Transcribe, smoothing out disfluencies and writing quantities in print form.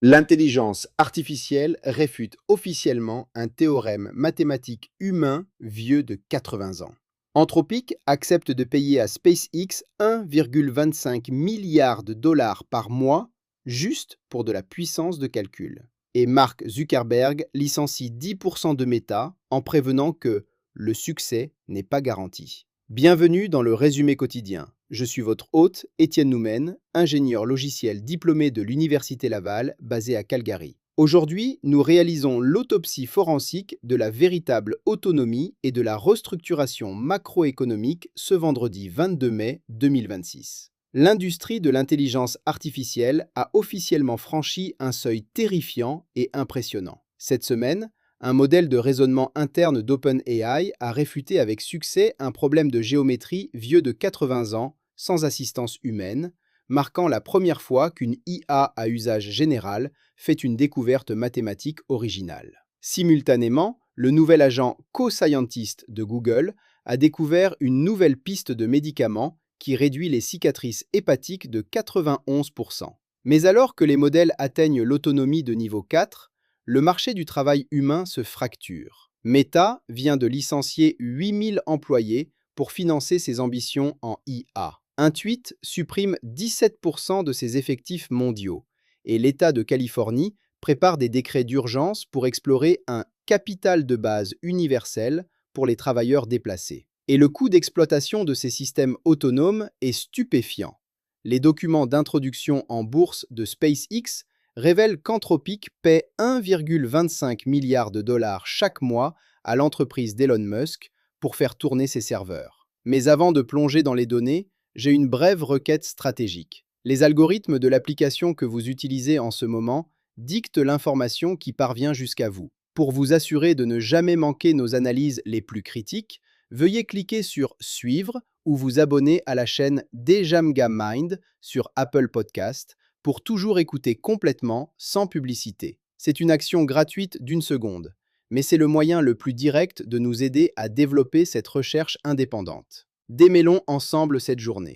L'intelligence artificielle réfute officiellement un théorème mathématique humain vieux de 80 ans. Anthropic accepte de payer à SpaceX 1,25 milliard de dollars par mois juste pour de la puissance de calcul. Et Mark Zuckerberg licencie 10% de Meta en prévenant que le succès n'est pas garanti. Bienvenue dans le résumé quotidien. Je suis votre hôte, Étienne Noumen, ingénieur logiciel diplômé de l'Université Laval, basé à Calgary. Aujourd'hui, nous réalisons l'autopsie forensique de la véritable autonomie et de la restructuration macroéconomique ce vendredi 22 mai 2026. L'industrie de l'intelligence artificielle a officiellement franchi un seuil terrifiant et impressionnant. Cette semaine, un modèle de raisonnement interne d'OpenAI a réfuté avec succès un problème de géométrie vieux de 80 ans, sans assistance humaine, marquant la première fois qu'une IA à usage général fait une découverte mathématique originale. Simultanément, le nouvel agent co-scientist de Google a découvert une nouvelle piste de médicament qui réduit les cicatrices hépatiques de 91%. Mais alors que les modèles atteignent l'autonomie de niveau 4, le marché du travail humain se fracture. Meta vient de licencier 8000 employés pour financer ses ambitions en IA. Intuit supprime 17% de ses effectifs mondiaux. Et l'État de Californie prépare des décrets d'urgence pour explorer un capital de base universel pour les travailleurs déplacés. Et le coût d'exploitation de ces systèmes autonomes est stupéfiant. Les documents d'introduction en bourse de SpaceX révèle qu'Anthropic paie 1,25 milliard de dollars chaque mois à l'entreprise d'Elon Musk pour faire tourner ses serveurs. Mais avant de plonger dans les données, j'ai une brève requête stratégique. Les algorithmes de l'application que vous utilisez en ce moment dictent l'information qui parvient jusqu'à vous. Pour vous assurer de ne jamais manquer nos analyses les plus critiques, veuillez cliquer sur Suivre ou vous abonner à la chaîne Dejamga Mind sur Apple Podcast pour toujours écouter complètement, sans publicité. C'est une action gratuite d'1 seconde, mais c'est le moyen le plus direct de nous aider à développer cette recherche indépendante. Démêlons ensemble cette journée.